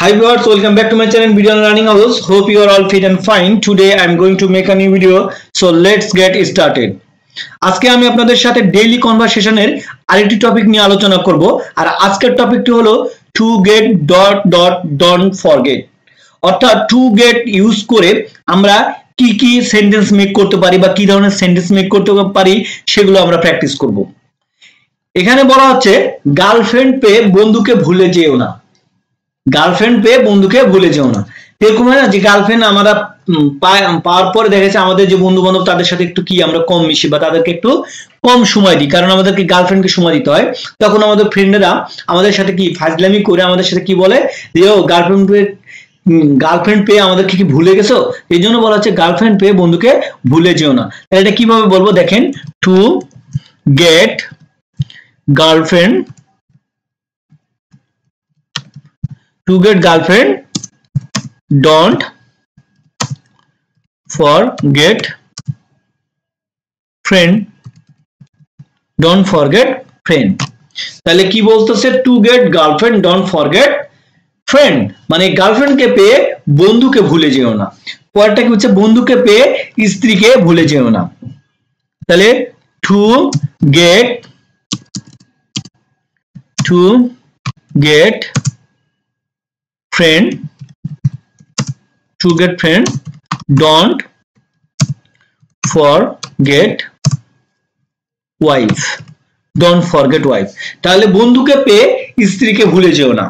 Hi viewers, welcome back to my channel Video and Learning House. Hope you are all fit and fine. Today I am going to make a new video. So let's get started. আজকে আমি আপনাদের সাথে daily কনভারসেশনের আরেকটি topic নিয়ে আলোচনা করব আর আজকের টপিকটি হলো টু গেট ডন্ট ফরগেট। অর্থাৎ টু গেট ইউজ করে আমরা কি কি সেন্টেন্স মেক করতে পারি বা কি ধরনের সেন্টেন্স মেক করতে পারি সেগুলো আমরা প্র্যাকটিস করব। এখানে বলা হচ্ছে গার্লফ্রেন্ড পেয়ে বন্ধুকে ভুলে যেও না। গার্লফ্রেন্ড পেয়ে বন্ধুকে ভুলে যেও না। এরকম হয় না যে গার্লফ্রেন্ড আমরা পাওয়ার পরে দেখেছে আমাদের যে বন্ধু বান্ধব তাদের সাথে একটু কি আমরা কম মিশি বা তাদেরকে একটু কম সময় দিই, কারণ আমাদেরকে গার্লফ্রেন্ডকে সময় দিতে হয়। তখন আমাদের ফ্রেন্ডেরা আমাদের সাথে কি ফাজলামি করে আমাদের সাথে কি বলে যে ও গার্লফ্রেন্ড পেয়ে আমাদেরকে কি ভুলে গেছো। এই জন্য বলা হচ্ছে গার্লফ্রেন্ড পেয়ে বন্ধুকে ভুলে যেও না। তাহলে এটা কিভাবে বলবো দেখেন, to get girlfriend don't forget friend তাহলে কি বলতেছে to get girlfriend don't forget friend, মানে গার্লফ্রেন্ডকে পেয়ে বন্ধুকে ভুলে যেও না। পরেরটা কি হচ্ছে বন্ধুকে পেয়ে স্ত্রীকে ভুলে যেও না। তাহলে to gate friend don't forget wife তাহলে বন্ধুকে পেয়ে স্ত্রীকে ভুলে যেও না।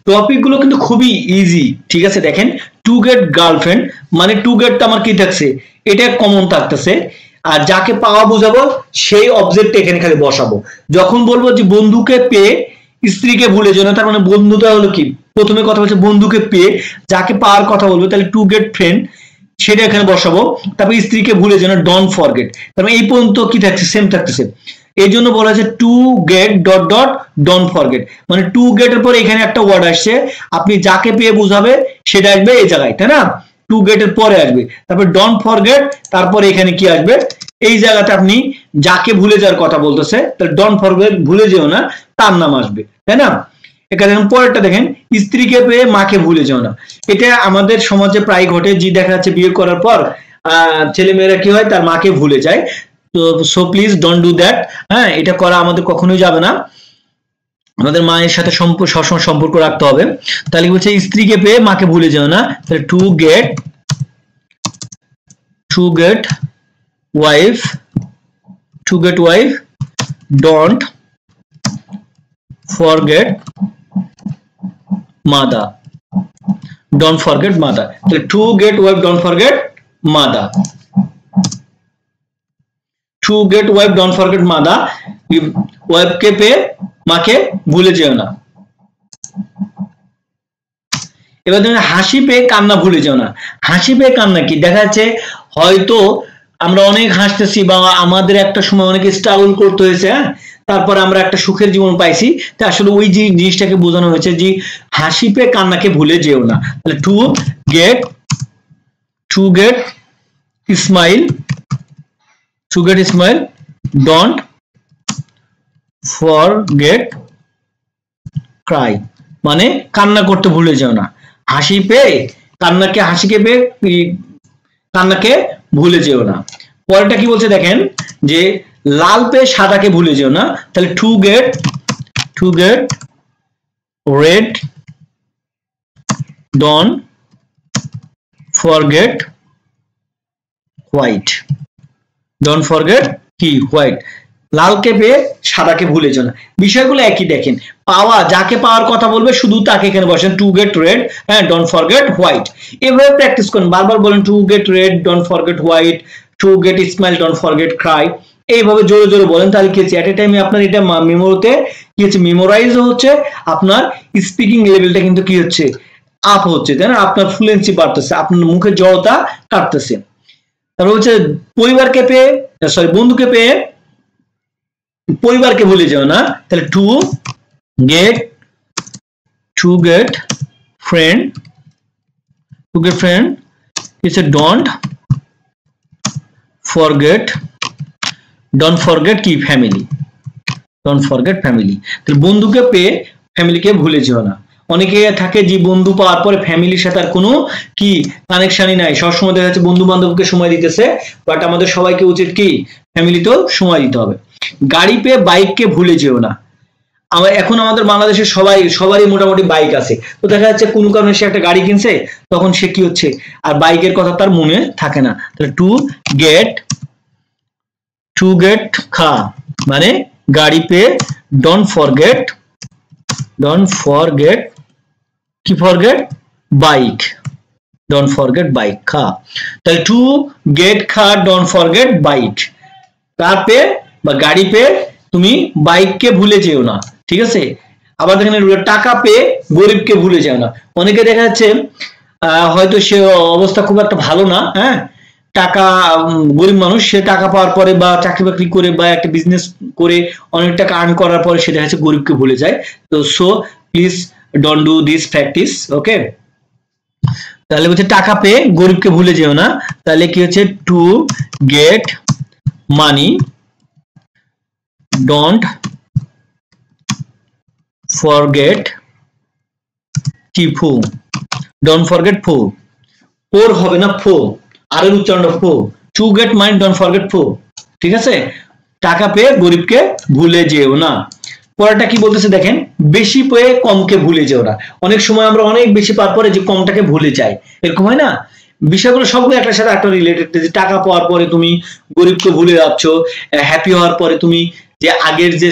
টপিকগুলো কিন্তু খুবই ইজি, ঠিক আছে। দেখেন টু গেট গার্লফ্রেন্ড মানে টু গেটটা আমার কি থাকছে, এটা কমন থাকতেছে, আর যাকে পাওয়া বোঝাবো সেই অবজেক্ট এখানে খালি বসাবো। যখন বলবো যে বন্ধুকে পেয়ে স্ত্রীকে ভুলে যেও না, তার মানে বন্ধুটা হলো কি, প্রথমে কথা বলছে বন্ধুকে পেয়ে যাকে পাওয়ার কথা বলবো, তাহলে টু গেট ফ্রেন্ড সেটা এখানে বসাবো। তারপর স্ত্রীকে ভুলে যেও না, ডোন্ট ফরগেট। তারপর এই পর্যন্ত কি থাকছে, সেম থাকতেছে। এই জন্য বলা হচ্ছে টু গেট ডোন্ট ফরগেট, মানে টু গেটের পর এখানে একটা ওয়ার্ড আসছে, আপনি যাকে পেয়ে বুঝাবে সেটা আসবে এই জায়গায়, তাই না। টু গেটের পরে আসবে, তারপর ডোন্ট ফরগেট, তারপরে এখানে কি আসবে, এই জায়গাতে আপনি যাকে ভুলে যাওয়ার কথা বলতেছে, তাহলে ডোন্ট ফরগেট ভুলে যেও না, তার নাম আসবে, তাই না। এখানে দেখেন পরেরটা দেখেন, স্ত্রীকে পেয়ে মাকে ভুলে যেও না। এটা আমাদের সমাজে প্রায় ঘটে, যে দেখা যাচ্ছে বিয়ে করার পর ছেলে মেয়েরা কি হয় তার মাকে ভুলে যায়। তো so please don't do that. হ্যাঁ, এটা করা আমাদের কখনোই যাবে না। আমাদের মায়ের সাথে সবসময় সম্পর্ক রাখতে হবে। তাহলে বলছে স্ত্রীকে পেয়ে মাকে ভুলে যেও না। তাহলে to gate wife don't forget mother তাহলে to gate wife don't forget mother, ওয়াইফকে পেয়ে মাকে ভুলে যেও না। এবার দেখুন হাসি পেয়ে কান্না ভুলে যেও না। হাসি পেয়ে কান্না কি, দেখা যাচ্ছে হয়তো আমরা অনেক হাসতেছি বা আমাদের একটা সময় অনেক স্ট্রাগল করতে হয়েছে, হ্যাঁ, তারপর আমরা একটা সুখের জীবন পাইছি। তা আসলে ওই যে জিনিসটাকে বোঝানো হয়েছে যে হাসি পেয়ে কান্নাকে ভুলে যেও না। তাহলে to gate smile don't forget Cry, মানে কান্না করতে ভুলে যেও না। হাসি পেয়ে হাসিকে পেয়ে কান্নাকে ভুলে যেও না। পরেরটা কি বলছে দেখেন, যে লাল পেয়ে সাদাকে ভুলে যেও না। তাহলে to get red don't forget white লালকে পেয়ে সাদাকে ভুলে যেও না। বিষয়গুলো একই। দেখেন যাকে পাওয়ার কথা বলবে শুধু তাকে এখানে বসেন, টু গেট রেড হ্যাঁ ডোন্ট ফরগেট হোয়াইট। এভাবে প্র্যাকটিস করেন, বারবার বলেন two get red don't forget white, to get smile don't forget Cry. এইভাবে জোরে জোরে বলেন, তাহলে কি হচ্ছে এট এ টাইমে আপনার এটা মেমোরিতে কি হচ্ছে, মেমোরাইজ হচ্ছে, আপনার স্পিকিং লেভেলটা কিন্তু কি হচ্ছে, আপ হচ্ছে, তাই না। আপনার ফ্লুয়েন্সি বাড়তেছে, আপনার মুখের জড়তা কাটতেছে। তারপর হচ্ছে বন্ধুকে পেয়ে পরিবারকে ভুলে যাও না। তাহলে to gate friend it's don't forget কি ফ্যামিলি, তাহলে বন্ধুকে পেয়ে ফ্যামিলিকে ভুলে যেও না। অনেকে থাকে যে বন্ধু পাওয়ার পরে ফ্যামিলির সাথে আর কোনো কি কানেকশনই নাই, সবসময় দেখা যাচ্ছে বন্ধু বান্ধবকে সময় দিতেছে, বাট আমাদের সবাইকে উচিত কি ফ্যামিলিতেও সময় দিতে হবে। গাড়ি পেয়ে বাইককে ভুলে যেও না। এখন আমাদের বাংলাদেশে সবারই মোটামুটি বাইক আছে, তো দেখা যাচ্ছে কোনো কারণে সে একটা গাড়ি কিনছে, তখন সে কি হচ্ছে আর বাইকের কথা তার মনে থাকে না। তাহলে টু গেট খা মানে গাড়ি পেয়ে ডোন্ট ফরগেট কি forget bike, don't forget bike খা। তাহলে টু গেট খা don't forget bike, car pay বা গাড়ি পে তুমি বাইককে ভুলে যেও না, ঠিক আছে। আবার দেখেন টাকা পেয়ে গরিবকে ভুলে যেও না। অনেকে দেখা যাচ্ছে হয়তো সে অবস্থা খুব একটা ভালো না, হ্যাঁ, টাকা গরিব মানুষ, সে টাকা পাওয়ার পরে বা চাকরি বাকরি করে বা একটা বিজনেস করে অনেক টাকা আর্ন করার পরে সে দেখা যাচ্ছে গরিবকে ভুলে যায়। তো so please don't do this practice, okay. তাহলে বলছে টাকা পেয়ে গরিবকে ভুলে যেও না, তাহলে কি হচ্ছে to get money don't forget কি ফু, ডোন্ট ফরগেট ফু, পোর হবে না ফো, আর এর উচ্চারণ ফো, to get money don't forget ফো, ঠিক আছে। টাকা পেয়ে গরিবকে ভুলে যেও না। পরেরটা কি বলতেছে দেখেন, বেশি পেয়ে কমকে ভুলে যেও না। অনেক সময় আমরা অনেক বেশি পাওয়ার পরে যে কমটাকে ভুলে যাই, এরকম হয় না। বিষয়গুলো সবগুলো একটার সাথে একটা রিলেটেড, যে টাকা পাওয়ার পরে তুমি গরিবকে ভুলে যাচ্ছ, হ্যাপি হওয়ার পরে তুমি যে আগের যে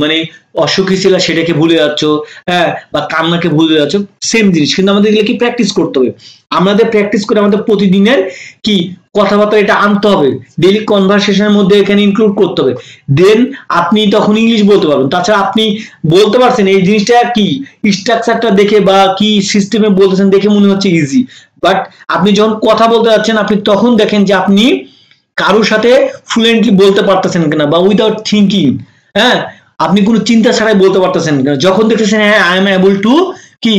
মানে অসুখী ছিল সেটাকে ভুলে যাচ্ছ, হ্যাঁ, বা কান্নাকে ভুলে যাচ্ছ, সেম জিনিস। কিন্তু আমাদের এগুলো কি প্র্যাকটিস করতে হবে, আমাদের প্র্যাকটিস করে আমাদের প্রতিদিনের কি কথাবার্তা এটা আনতে হবে, ডেইলি কনভারসেশনের মধ্যে এখানে ইনক্লুড করতে হবে, দেন আপনি তখন ইংলিশ বলতে পারবেন। তাছাড়া আপনি বলতে পারছেন এই জিনিসটা কি স্ট্রাকচারটা দেখে বা কি সিস্টেমে বলতেছেন দেখে মনে হচ্ছে ইজি, বাট আপনি যখন কথা বলতে যাচ্ছেন আপনি তখন দেখেন যে আপনি কারোর সাথে ফ্লুয়েন্টলি বলতে পারতেছেন কিনা বা উইদাউট থিঙ্কিং, হ্যাঁ, আপনি কোনো চিন্তা ছাড়াই বলতে পারতেছেন কিনা। যখন দেখতেছেন হ্যাঁ আই এম এবল টু কি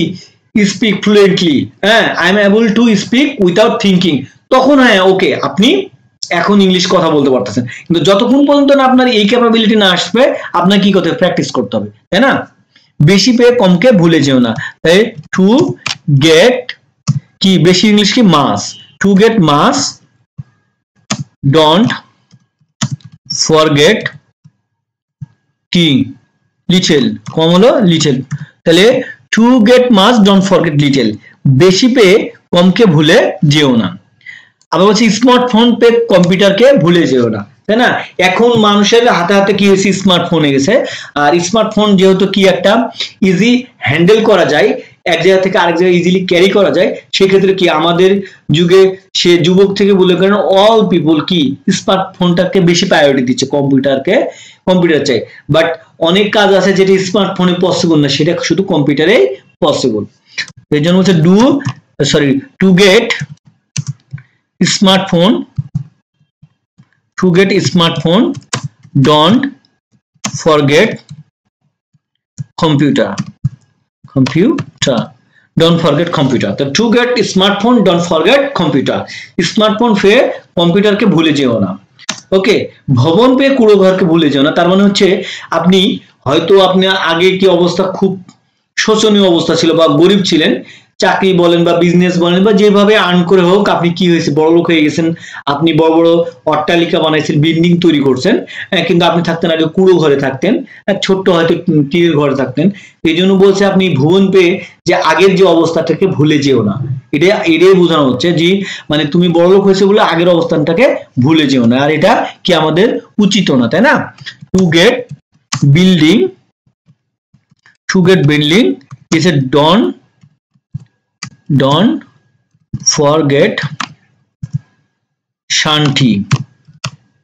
স্পিক ফ্লুয়েন্টলি, হ্যাঁ I am able to speak without thinking, তখন হ্যাঁ ওকে আপনি এখন ইংলিশ কথা বলতে পারতেছেন। কিন্তু যতক্ষণ পর্যন্ত না আপনার এই ক্যাপাবিলিটি না আসবে আপনার কি করতে হবে, প্র্যাকটিস করতে হবে, তাই না। বেশি পেয়ে কমকে ভুলে যেও না, তাই টু গেট কি বেশি ইংলিশ কি much, to get much don't forget কি লিটল, কম হলো লিটল, তাহলে to get much don't forget little, বেশি পেয়ে কমকে ভুলে যেও না। আবার বলছি স্মার্টফোন পে কম্পিউটারকে ভুলে যেও না, তাই না। এখন মানুষের হাতে হাতে কি হয়েছে, স্মার্টফোন হয়ে গেছে। আর স্মার্টফোন যেহেতু কি একটা ইজি হ্যান্ডেল করা যায়, এক জায়গা থেকে আরেক জায়গায় ইজিলি ক্যারি করা যায়, সেক্ষেত্রে কি আমাদের যুগে সে যুবক থেকে বলে করেন অল পিপল কি স্মার্টফোনটাকে বেশি প্রায়োরিটি দিচ্ছে, কম্পিউটার চাই। বাট অনেক কাজ আছে যেটা স্মার্টফোনে পসিবল না, সেটা শুধু কম্পিউটারে পসিবল। এই জন্য হচ্ছে to get smartphone don't forget computer don't forget computer, তো to get smartphone don't forget computer, smartphone পেয়ে কম্পিউটারকে ভুলে যেও না, ওকে। ভবন পেয়ে কুড়ো ঘরকে ভুলে যেও না, তার মানে হচ্ছে আপনি হয়তো আপনার আগে কি অবস্থা খুব শোচনীয় অবস্থা ছিল বা গরিব ছিলেন, চাকরি বলেন বা বিজনেস বলেন বা যেভাবে আর্ন করে হোক আপনি কি হয়েছে বড় লোক হয়ে গেছেন, আপনি বড় বড় অট্টালিকা বানাইছেন, বিল্ডিং তৈরি করছেন, কিন্তু আপনি থাকতেন আগে কুড়ো ঘরে থাকতেন, ছোট্ট হয়তো টিনের ঘরে থাকতেন। এই জন্য বলছে আপনি ভুবন পেয়ে যে আগের যে অবস্থাটাকে ভুলে যেও না, এটাই বোঝানো হচ্ছে যে মানে তুমি বড় লোক হয়েছে বলে আগের অবস্থানটাকে ভুলে যেও না, আর এটা কি আমাদের উচিত না, তাই না। To get building is a don't forget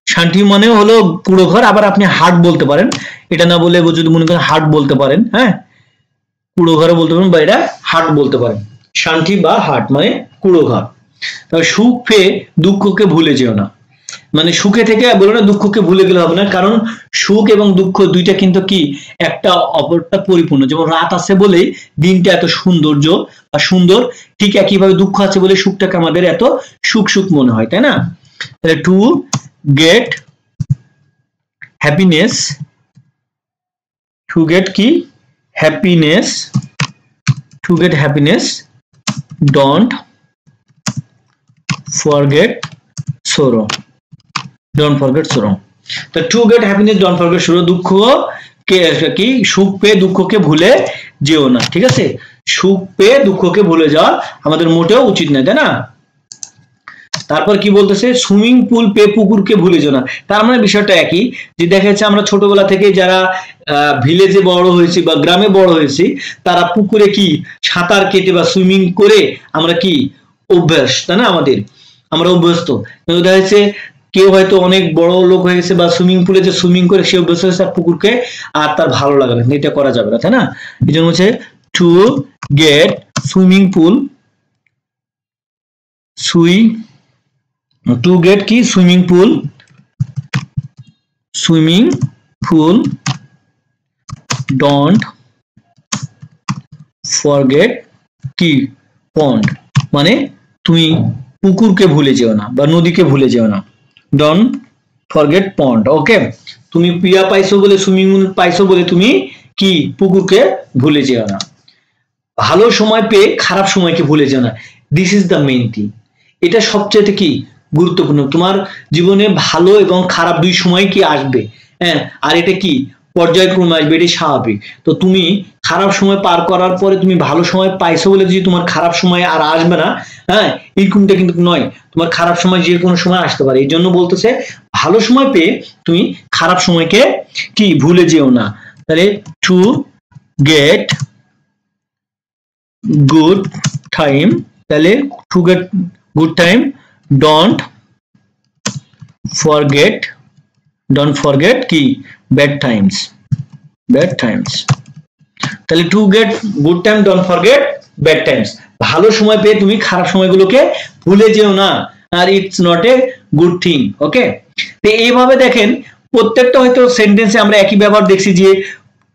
শান্তি মানে হলো কুড়ো ঘর, আবার আপনি হাট বলতে পারেন, এটা না বলে যদি মনে করেন হাট বলতে পারেন, হ্যাঁ কুড়ো ঘরে বলতে পারেন বা এটা হাট বলতে পারেন, শান্তি বা হাট মানে কুড়ো ঘর। তবে সুখ পেয়ে দুঃখকে ভুলে যেও না, মানে সুখে থেকে বলো না দুঃখকে ভুলে গেলে হবে না, কারণ সুখ এবং দুঃখ দুইটা কিন্তু কি একটা অপরটা পরিপূর্ণ। যেমন রাত আছে বলেই দিনটা এত সৌন্দর্য বা সুন্দর, ঠিক একইভাবে দুঃখ আছে বলে সুখটাকে আমাদের এত সুখ মনে হয়, তাই না। তাহলে to get happiness, to get কি happiness to get happiness don't forget sorrow, don't forget sorrow. তো to get happiness don't forget sorrow, দুঃখ কে কি সুখ পেয়ে দুঃখকে ভুলে যেও না, ঠিক আছে? সুখ পেয়ে দুঃখকে ভুলে যাওয়া আমাদের মোটেও উচিত না, তাই না? তারপর কি বলতেছে, সুইমিং পুল পেয়ে পুকুরকে ভুলে যেও না। তার মানে বিষয়টা একই, যে দেখা যাচ্ছে আমরা ছোটবেলা থেকে যারা ভিলেজে বড় হয়েছি বা গ্রামে বড় হয়েছি, তারা পুকুরে কি সাঁতার কেটে বা সুইমিং করে আমরা কি অভ্যাস, তাই না? আমরা অভ্যস্ত। কিন্তু দেখা যাচ্ছে কেউ হয়তো অনেক বড় লোক হয়ে গেছে বা সুইমিং পুলে যে সুইমিং করে সে অভ্যস্ত হয়েছে পুকুরকে, আর তার ভালো লাগে না, এটা করা যাবে না, তাই না? এই জন্য হচ্ছে to get swimming pool, two get কি সুইমিং পুল ডোন্ট ফরগেট কি পন্ড, মানে তুমি পুকুরকে ভুলে যেও না বা নদীকে ভুলে যেও না, ডোন্ট ফরগেট পন্ড। ওকে, তুমি পিয়া পাইছো বলে, সুইমিং পুল পাইছো বলে তুমি কি পুকুরকে ভুলে যেও না। ভালো সময় পেয়ে খারাপ সময়কে ভুলে যেও না, this is the main thing. এটা সবচেয়ে কি গুরুত্বপূর্ণ। তোমার জীবনে ভালো এবং খারাপ দুই সময় কি আসবে, হ্যাঁ, আর এটা কি পর্যায়ক্রমে আসবে, এটাই স্বাভাবিক। তো তুমি খারাপ সময় পার করার পরে তুমি ভালো সময় পাইছো বলে যদি তোমার খারাপ সময় আর আসবে না, হ্যাঁ, এরকমটা কিন্তু নয়। তোমার খারাপ সময় যে কোনো সময় আসতে পারে। এই জন্য বলতেছে ভালো সময় পেয়ে তুমি খারাপ সময়কে কি ভুলে যেও না। তাহলে টু গেট গুড টাইম, তাহলে to get good time don't forget কি ব্যাড টাইমস, তাহলে to get good time don't forget bad times, ভালো সময় পেয়ে তুমি খারাপ সময়গুলোকে ভুলে যেও না, আর it's not a good thing. Okay, তো এইভাবে দেখেন প্রত্যেকটা হয়তো সেন্টেন্সে আমরা একই ব্যবহার দেখছি, যে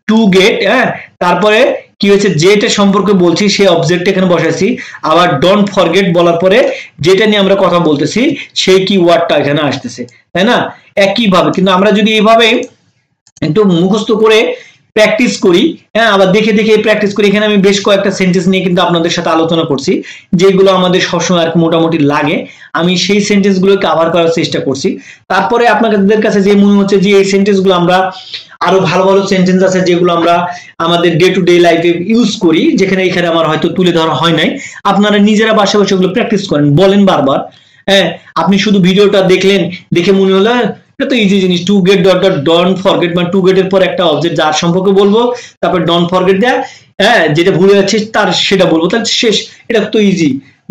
টু গেট, হ্যাঁ, তারপরে কি হয়েছে, যেটা সম্পর্কে বলছি সেই অবজেক্ট এখানে বসাইছি, আবার ডোন্ট ফরগেট বলার পরে যেটা নিয়ে আমরা কথা বলতেছি সেই কি ওয়ার্ডটা এখানে আসতেছে, তাই না? একইভাবে কিন্তু আমরা যদি এইভাবে একটু মুখস্থ করে প্র্যাকটিস করি, হ্যাঁ, আবার দেখে দেখে প্র্যাকটিস করি। এখানে আমি বেশ কয়েকটা সেন্টেন্স নিয়ে কিন্তু আপনাদের সাথে আলোচনা করছি, যেগুলো আমাদের সবসময় আর মোটামুটি লাগে। আমি সেই সেন্টেন্স গুলোকে কভার করার চেষ্টা করছি। তারপরে আপনাদের কাছে যে মনে হচ্ছে যে এই সেন্টেন্স গুলো আমরা আরো ভালো ভালো সেন্টেন্স আছে যেগুলো আমরা আমাদের ডে টু ডে লাইফে ইউজ করি, যেখানে এখানে আমার হয়তো তুলে ধরা হয় নাই, আপনারা নিজেরা বাসা বসে ওগুলো প্র্যাকটিস করেন, বলেন বারবার। হ্যাঁ, আপনি শুধু ভিডিওটা দেখলেন, দেখে মনে হলো এটা তো ইজি জিনিস, to get dot dot don't forget, মানে টু গেট এর পর একটা অবজেক্ট যার সম্পর্কে বলবো, তারপর ডোন্ট ফরগেট দেয়া, হ্যাঁ, যেটা ভুলে যাচ্ছে তার সেটা বলবো, তাহলে শেষ। এটা তো ইজি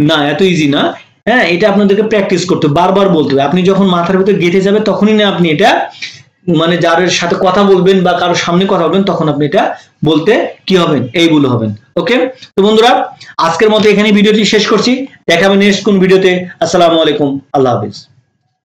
না, এত ইজি না। হ্যাঁ, এটা আপনাদেরকে প্র্যাকটিস করতে হবে, বারবার বলতে হবে। আপনি যখন মাথার ভিতরে গেঁথে যাবে তখনই না আপনি এটা মানে যার সাথে কথা বলবেন বা কারোর সামনে কথা বলবেন তখন আপনি এটা বলতে কি হবেন, এইগুলো হবেন। ওকে, তো বন্ধুরা আজকের মতো এখানে ভিডিওটি শেষ করছি, দেখা হবে নেক্সট কোন ভিডিওতে। আসসালামু আলাইকুম, আল্লাহ হাফেজ।